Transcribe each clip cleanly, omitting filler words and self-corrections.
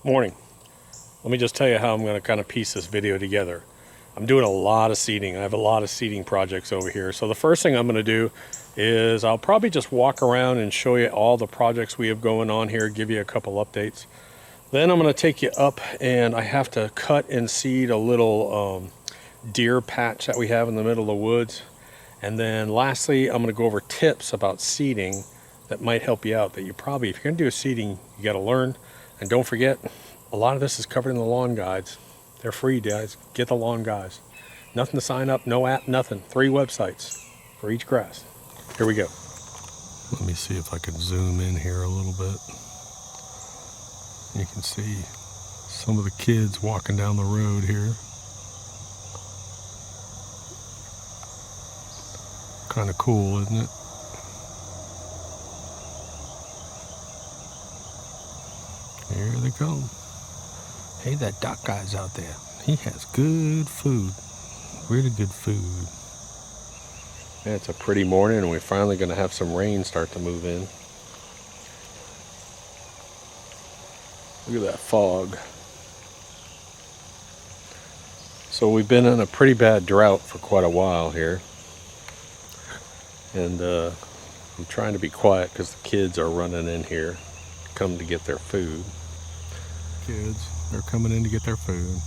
Morning. Let me just tell you how I'm going to kind of piece this video together. I'm doing a lot of seeding. I have a lot of seeding projects over here. So the first thing I'm going to do is I'll probably just walk around and show you all the projects we have going on here, give you a couple updates. Then I'm going to take you up and I have to cut and seed a little deer patch that we have in the middle of the woods. And then lastly, I'm going to go over tips about seeding that might help you out, that you probably, if you're going to do a seeding, you got to learn. And don't forget, a lot of this is covered in the lawn guides. They're free, guys. Get the lawn guides. Nothing to sign up, no app, nothing. 3 websites for each grass. Here we go. Let me see if I can zoom in here a little bit. You can see some of the kids walking down the road here. Kind of cool, isn't it? Here they come. Hey, that doc guy's out there. He has good food. Really good food. Yeah, it's a pretty morning and we're finally going to have some rain start to move in. Look at that fog. So we've been in a pretty bad drought for quite a while here. And I'm trying to be quiet because the kids are running in here, come to get their food. Kids, they're coming in to get their food.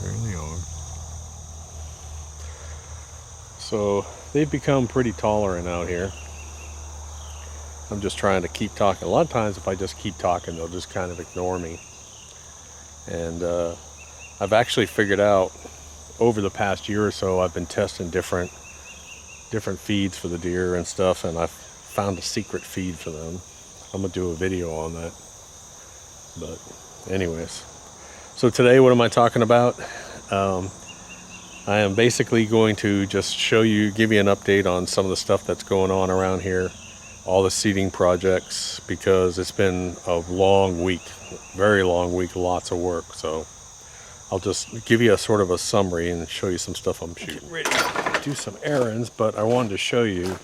There they are. So they've become pretty tolerant out here. I'm just trying to keep talking. A lot of times if I just keep talking, they'll just kind of ignore me. And I've actually figured out over the past year or so, I've been testing different feeds for the deer and stuff, and I've found a secret feed for them. I'm gonna do a video on that. But anyways, so today what am I talking about? I am basically going to just show you, give you an update on some of the stuff that's going on around here, all the seeding projects, because it's been a long week, very long week, lots of work. So I'll just give you a sort of a summary and show you some stuff I'm shooting ready to do some errands, but I wanted to show you,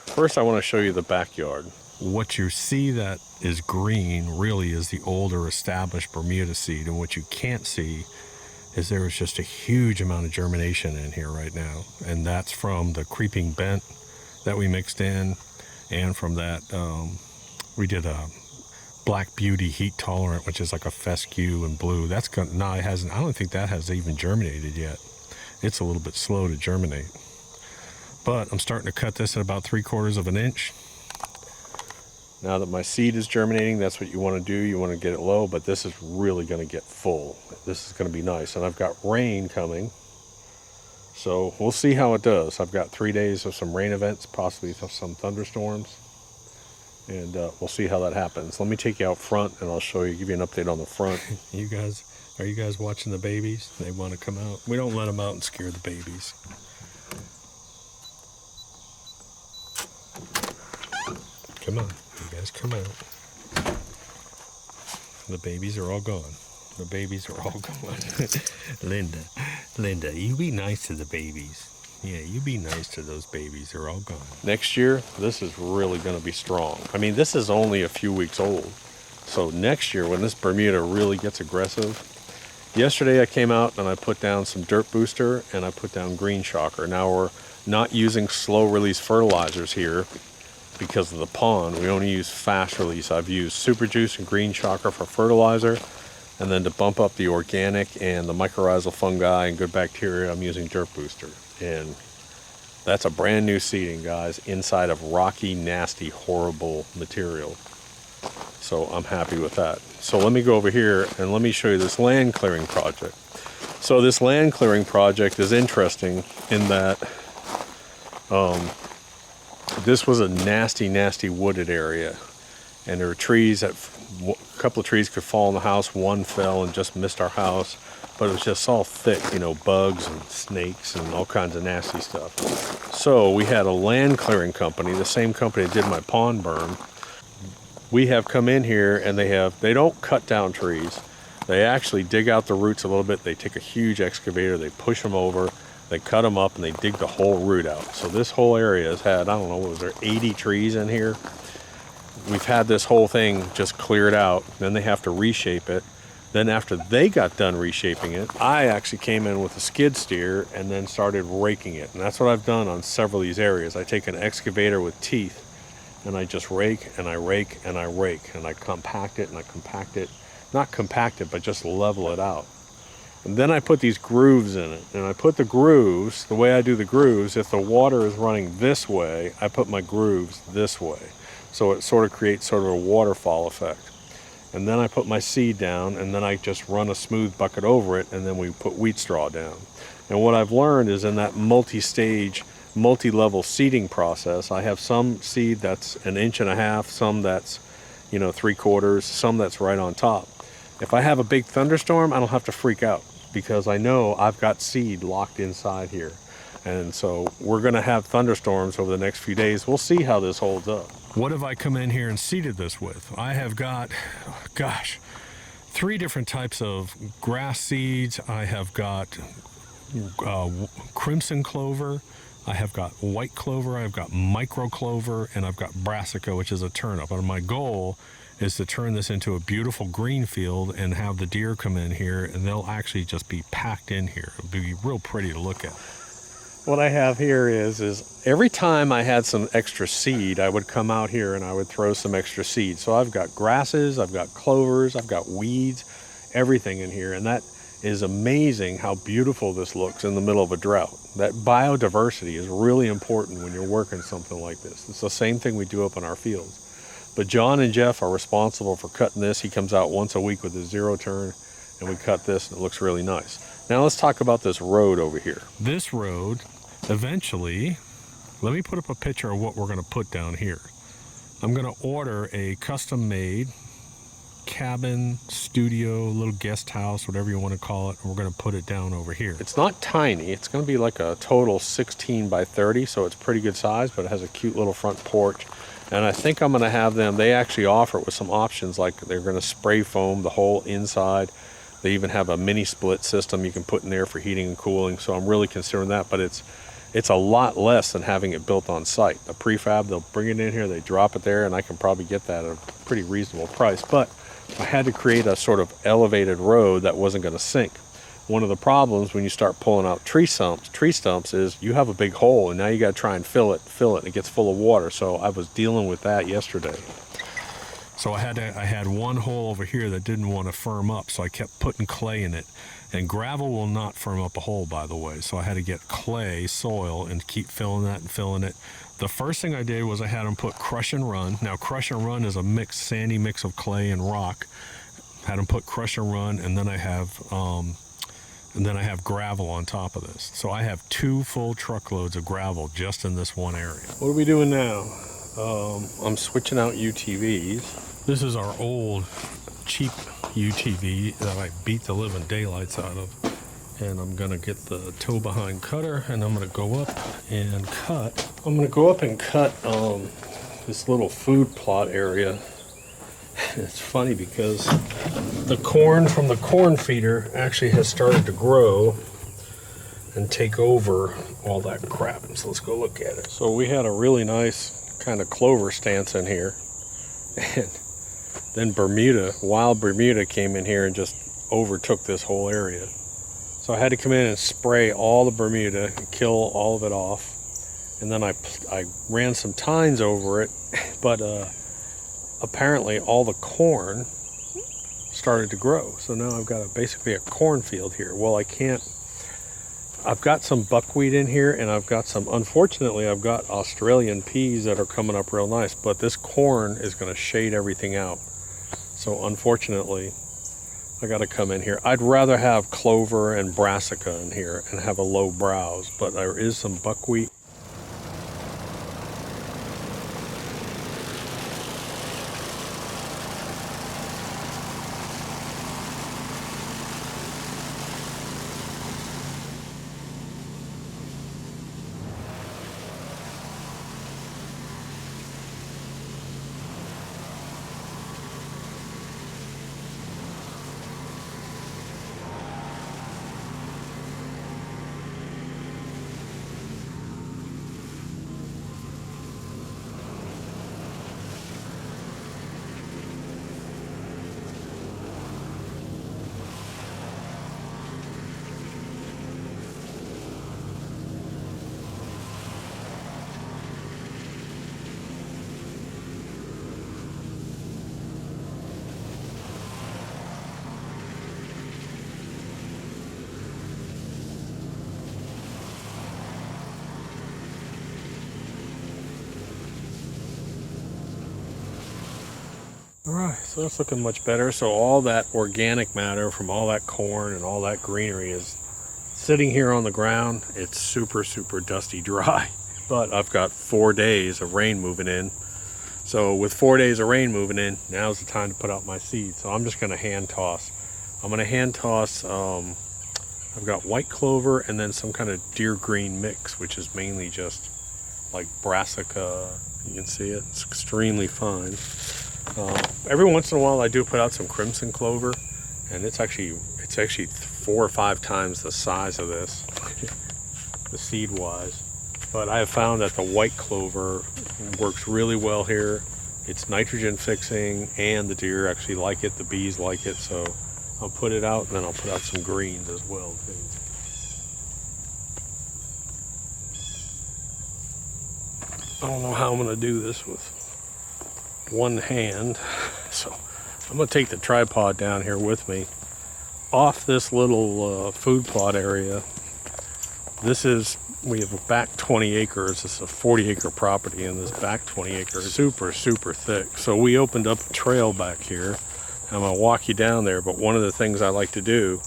first I want to show you the backyard. What you see that is green really is the older established Bermuda seed, and what you can't see is there is just a huge amount of germination in here right now, and that's from the creeping bent that we mixed in, and from that we did a Black Beauty heat tolerant, which is like a fescue and blue. That's gonna, no, it hasn't. I don't think that has even germinated yet. It's a little bit slow to germinate. But I'm starting to cut this at about 3/4 of an inch. Now that my seed is germinating, that's what you want to do. You want to get it low, but this is really going to get full. This is going to be nice. And I've got rain coming. So we'll see how it does. I've got 3 days of some rain events, possibly some thunderstorms. And we'll see how that happens. Let me take you out front and I'll show you, give you an update on the front. Are you guys watching the babies? They want to come out. We don't let them out and scare the babies. Come on, you guys come out. The babies are all gone. The babies are all gone. Linda, you be nice to the babies. Yeah, you be nice to those babies. They're all gone. Next year, this is really going to be strong. I mean, this is only a few weeks old. So next year, when this Bermuda really gets aggressive, yesterday I came out and I put down some dirt booster and I put down green shocker. Now we're not using slow release fertilizers here because of the pond. We only use fast release. I've used super juice and green shocker for fertilizer. And then to bump up the organic and the mycorrhizal fungi and good bacteria, I'm using dirt booster. And that's a brand new seeding, guys, inside of rocky, nasty, horrible material. So I'm happy with that. So let me go over here and let me show you this land clearing project. So this land clearing project is interesting in that this was a nasty, nasty wooded area. And there were trees that, a couple of trees could fall in the house. One fell and just missed our house. But it was just all thick, you know, bugs and snakes and all kinds of nasty stuff. So we had a land clearing company, the same company that did my pond berm. We have come in here and they don't cut down trees. They actually dig out the roots a little bit. They take a huge excavator, they push them over, they cut them up and they dig the whole root out. So this whole area has had, I don't know, what was there, 80 trees in here? we've had this whole thing just cleared out. Then they have to reshape it. Then after they got done reshaping it, I actually came in with a skid steer and then started raking it. And that's what I've done on several of these areas. I take an excavator with teeth and I just rake and I rake and I rake and I compact it and I compact it. Not compact it, but just level it out. And then I put these grooves in it. And I put the grooves, the way I do the grooves, if the water is running this way, I put my grooves this way. So it sort of creates sort of a waterfall effect. And then I put my seed down, and then I just run a smooth bucket over it, and then we put wheat straw down. And what I've learned is in that multi-stage, multi-level seeding process, I have some seed that's 1.5 inches, some that's 3/4, some that's right on top. If I have a big thunderstorm, I don't have to freak out because I know I've got seed locked inside here. And so we're going to have thunderstorms over the next few days. We'll see how this holds up. What have I come in here and seeded this with? I have got, 3 different types of grass seeds. I have got crimson clover, I have got white clover, I've got micro clover, and I've got brassica, which is a turnip. And my goal is to turn this into a beautiful green field and have the deer come in here, and they'll actually just be packed in here. It'll be real pretty to look at. What I have here is every time I had some extra seed, I would come out here and I would throw some extra seed. So I've got grasses, I've got clovers, I've got weeds, everything in here. And that is amazing how beautiful this looks in the middle of a drought. That biodiversity is really important when you're working something like this. It's the same thing we do up in our fields. But John and Jeff are responsible for cutting this. He comes out once a week with his 0 turn, and we cut this, and it looks really nice. Now let's talk about this road over here. This road, eventually, let me put up a picture of what we're going to put down here. I'm going to order a custom-made cabin, studio, little guest house, whatever you want to call it, and we're going to put it down over here. It's not tiny. It's going to be like a total 16 by 30, so it's pretty good size, but it has a cute little front porch. And I think I'm going to have them, they actually offer it with some options, like they're going to spray foam the whole inside. They even have a mini split system you can put in there for heating and cooling, so I'm really considering that, but it's a lot less than having it built on site. The prefab, they'll bring it in here, they drop it there, and I can probably get that at a pretty reasonable price. But I had to create a sort of elevated road that wasn't going to sink. One of the problems when you start pulling out tree stumps is you have a big hole, and now you got to try and fill it, and it gets full of water. So I was dealing with that yesterday. So I had one hole over here that didn't want to firm up, so I kept putting clay in it. And gravel will not firm up a hole, by the way. So I had to get clay, soil, and keep filling that and filling it. The first thing I did was I had them put crush and run. Now crush and run is a sandy mix of clay and rock. Had them put crush and run, and then I have gravel on top of this. So I have 2 full truckloads of gravel just in this one area. What are we doing now? I'm switching out UTVs. This is our old cheap UTV that I beat the living daylights out of. And I'm gonna get the tow behind cutter, and I'm gonna go up and cut. I'm gonna go up and cut this little food plot area. It's funny because the corn from the corn feeder actually has started to grow and take over all that crap. So let's go look at it. So we had a really nice kind of clover stance in here, and then wild Bermuda came in here and just overtook this whole area. So I had to come in and spray all the Bermuda and kill all of it off. And then I ran some tines over it, but apparently all the corn started to grow. So now I've got basically a cornfield here. Well, I've got some buckwheat in here, and unfortunately, I've got Australian peas that are coming up real nice, but this corn is going to shade everything out. So unfortunately, I got to come in here. I'd rather have clover and brassica in here and have a low browse, but there is some buckwheat. All right, so it's looking much better. So all that organic matter from all that corn and all that greenery is sitting here on the ground. It's super, super dusty dry. But I've got 4 days of rain moving in. So with 4 days of rain moving in, now's the time to put out my seeds. So I'm just gonna hand toss. I'm gonna hand toss, I've got white clover and then some kind of deer green mix, which is mainly just like brassica. You can see it, it's extremely fine. Every once in a while I do put out some crimson clover, and it's actually 4 or 5 times the size of this, the seed wise. But I have found that the white clover works really well here. It's nitrogen fixing, and the deer actually like it, the bees like it, so I'll put it out, and then I'll put out some greens as well too. I don't know how I'm gonna do this with one hand, so I'm gonna take the tripod down here with me off this little food plot area. We have a back 20 acres. This is a 40-acre property, and this back 20 acres is super, super thick. So we opened up a trail back here. I'm gonna walk you down there, but one of the things I like to do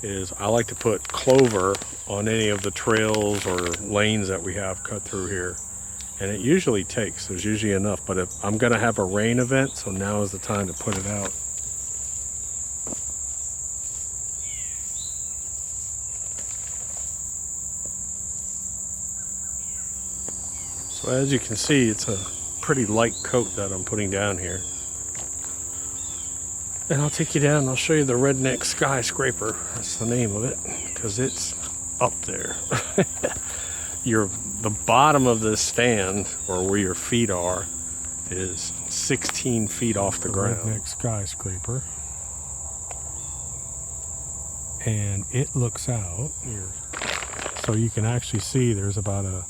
is I like to put clover on any of the trails or lanes that we have cut through here. And it usually takes, there's usually enough, but if I'm gonna have a rain event, so now is the time to put it out. So as you can see, it's a pretty light coat that I'm putting down here. And I'll take you down and I'll show you the redneck skyscraper. That's the name of it, because it's up there. The bottom of this stand, or where your feet are, is 16 feet off the ground. Redneck skyscraper. And it looks out here. So you can actually see there's about a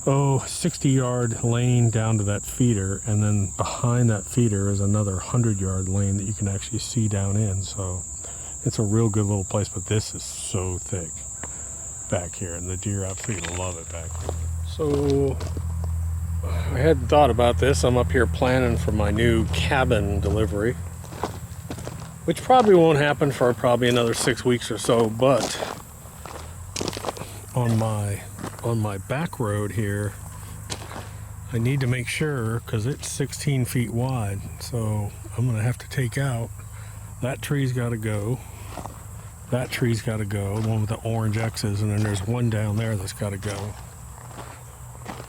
60-yard lane down to that feeder, and then behind that feeder is another 100-yard lane that you can actually see down in. So it's a real good little place, but this is so thick back here, and the deer absolutely love it back here. So I hadn't thought about this. I'm up here planning for my new cabin delivery, which probably won't happen for probably another 6 weeks or so, but on my back road here, I need to make sure, because it's 16 feet wide, so I'm gonna have to take out that tree's got to go, that tree's got to go, the one with the orange X's, and then there's one down there that's got to go,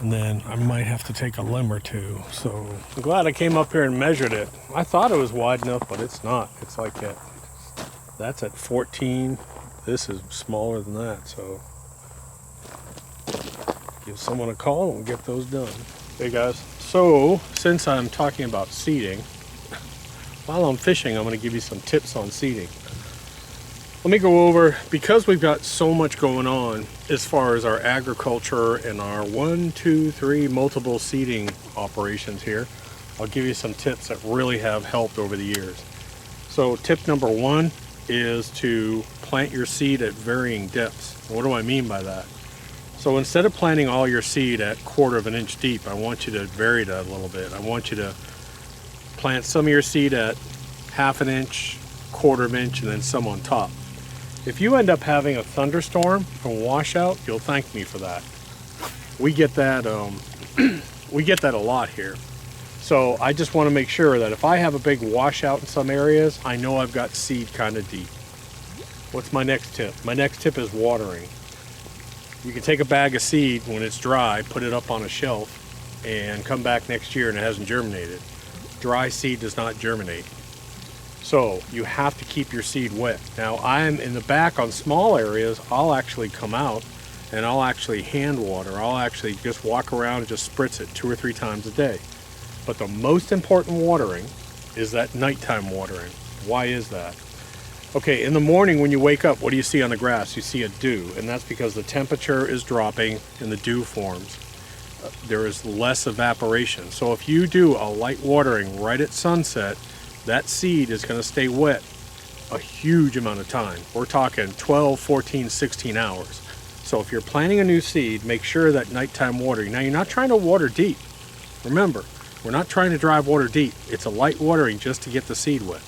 and then I might have to take a limb or two. So I'm glad I came up here and measured it. I thought it was wide enough, but it's not. It's like that's at 14. This is smaller than that, so give someone a call and we'll get those done. Hey guys, so since I'm talking about seeding, while I'm fishing, I'm going to give you some tips on seeding. Let me go over, because we've got so much going on as far as our agriculture and our 1, 2, 3 multiple seeding operations here, I'll give you some tips that really have helped over the years. So tip number 1 is to plant your seed at varying depths. What do I mean by that? So instead of planting all your seed at 1/4 of an inch deep, I want you to vary that a little bit. I want you to plant some of your seed at 1/2 an inch, 1/4 of an inch, and then some on top. If you end up having a thunderstorm and washout, you'll thank me for that. We get that we get that a lot here. So I just want to make sure that if I have a big washout in some areas, I know I've got seed kind of deep. What's my next tip? My next tip is watering. You can take a bag of seed when it's dry, put it up on a shelf, and come back next year and it hasn't germinated. Dry seed does not germinate. So you have to keep your seed wet. Now I'm in the back on small areas, I'll actually come out and I'll actually hand water. I'll actually just walk around and just spritz it 2 or 3 times a day. But the most important watering is that nighttime watering. Why is that? Okay, in the morning when you wake up, what do you see on the grass? You see a dew, and that's because the temperature is dropping and the dew forms. There is less evaporation. So if you do a light watering right at sunset, that seed is going to stay wet a huge amount of time. We're talking 12, 14, 16 hours. So if you're planting a new seed, make sure that nighttime watering. Now you're not trying to water deep. Remember, We're not trying to drive water deep. It's a light watering just to get the seed wet.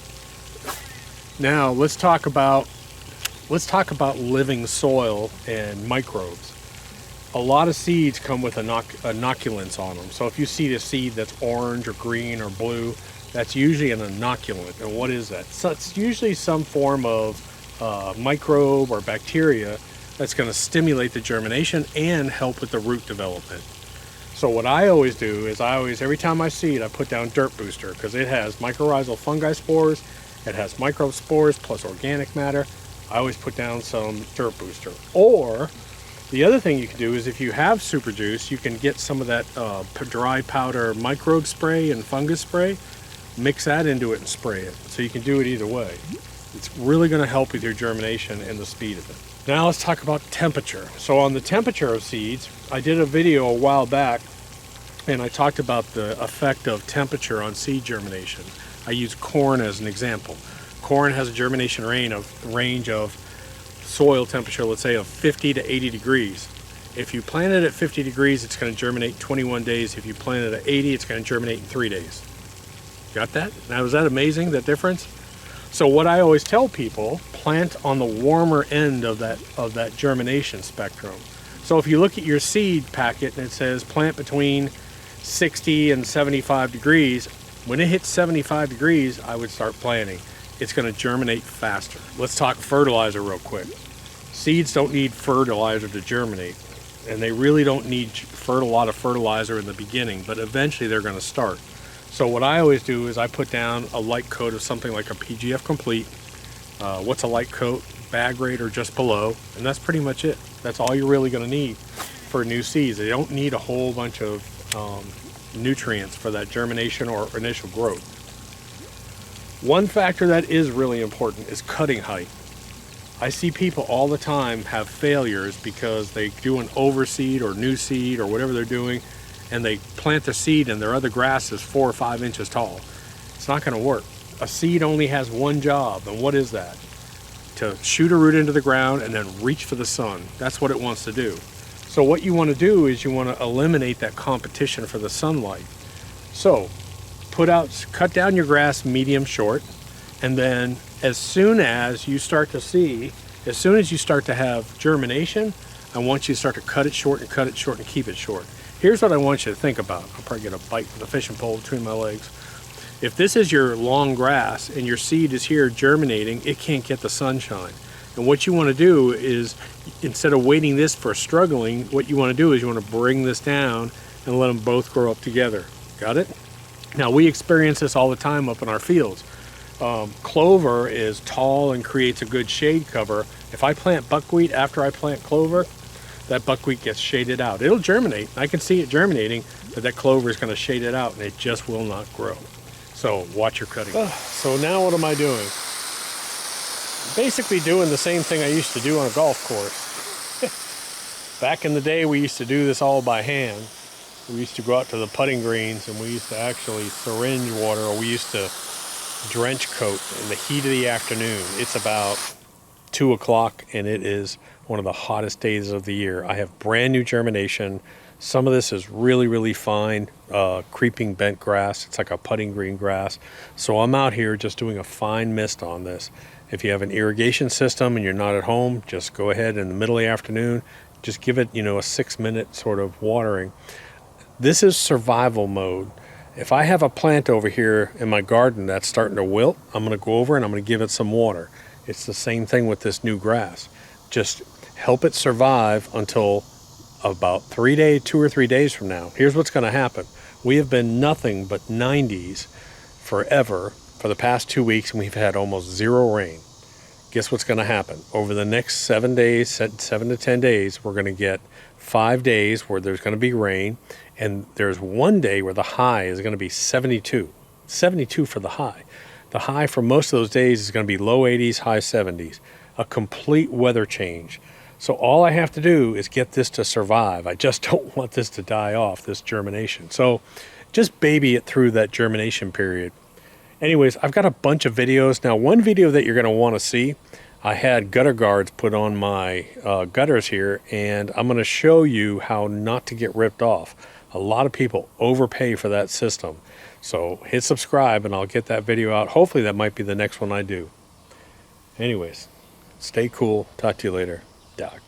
Now let's talk about living soil and microbes. A lot of seeds come with inoculants on them. So if you see a seed that's orange or green or blue, that's usually an inoculant. And what is that? So it's usually some form of microbe or bacteria that's going to stimulate the germination and help with the root development. So what I always do is every time I seed, I put down dirt booster, because it has mycorrhizal fungi spores, it has microbe spores plus organic matter. I always put down some dirt booster. Or the other thing you can do is, if you have super juice, you can get some of that dry powder microbe spray and fungus spray, mix that into it and spray it. So you can do it either way. It's really going to help with your germination and the speed of it. Now let's talk about temperature. So on the temperature of seeds, I did a video a while back and I talked about the effect of temperature on seed germination. I use corn as an example. Corn has a germination range of soil temperature, let's say, of 50 to 80 degrees. If you plant it at 50 degrees, it's going to germinate 21 days. If you plant it at 80, it's going to germinate in 3 days. Got that? Now, is that amazing, that difference? So what I always tell people, plant on the warmer end of that germination spectrum. So if you look at your seed packet and it says plant between 60 and 75 degrees, when it hits 75 degrees, I would start planting. It's going to germinate faster. Let's talk fertilizer real quick. Seeds don't need fertilizer to germinate, and they really don't need a lot of fertilizer in the beginning, but eventually they're going to start. So what I always do is I put down a light coat of something like a PGF Complete. What's a light coat? Bag rate or just below, and that's pretty much it. That's all you're really going to need for new seeds. They don't need a whole bunch of nutrients for that germination or initial growth. One factor that is really important is cutting height. I see people all the time have failures because they do an overseed or new seed or whatever they're doing, and they plant the seed and their other grass is 4 or 5 inches tall. It's not going to work. A seed only has one job, and what is that? To shoot a root into the ground and then reach for the sun. That's what it wants to do. So what you want to do is you want to eliminate that competition for the sunlight. So cut down your grass medium short, and then as soon as you start to have germination, I want you to start to cut it short and keep it short. Here's what I want you to think about. I'll probably get a bite with a fishing pole between my legs. If this is your long grass and your seed is here germinating, it can't get the sunshine. And what you want to do is, instead of waiting this for struggling, what you want to do is you want to bring this down and let them both grow up together. Got it? Now, we experience this all the time up in our fields. Clover is tall and creates a good shade cover. If I plant buckwheat after I plant clover, that buckwheat gets shaded out. It'll germinate. I can see it germinating, but that clover is going to shade it out and it just will not grow. So watch your cutting. So now what am I doing? Basically doing the same thing I used to do on a golf course. Back in the day, we used to do this all by hand. We used to go out to the putting greens and we used to actually syringe water, or we used to drench coat in the heat of the afternoon. It's about 2 o'clock and it is one of the hottest days of the year. I have brand new germination. Some of this is really, really fine, creeping bent grass. It's like a putting green grass. So I'm out here just doing a fine mist on this. If you have an irrigation system and you're not at home, just go ahead in the middle of the afternoon, just give it, a 6-minute sort of watering. This is survival mode. If I have a plant over here in my garden that's starting to wilt, I'm going to go over and I'm going to give it some water. It's the same thing with this new grass. Just help it survive until about 2 or 3 days from now. Here's what's going to happen. We have been nothing but 90s forever for the past 2 weeks, and we've had almost zero rain. Guess what's going to happen? Over the next 7 to 10 days, we're going to get 5 days where there's going to be rain, and there's 1 day where the high is going to be 72. 72 for the high. The high for most of those days is going to be low 80s, high 70s. A complete weather change. So all I have to do is get this to survive. I just don't want this to die off, this germination. So just baby it through that germination period. Anyways, I've got a bunch of videos. Now, one video that you're going to want to see, I had gutter guards put on my gutters here, and I'm going to show you how not to get ripped off. A lot of people overpay for that system. So hit subscribe and I'll get that video out. Hopefully that might be the next one I do. Anyways, stay cool. Talk to you later. Doc.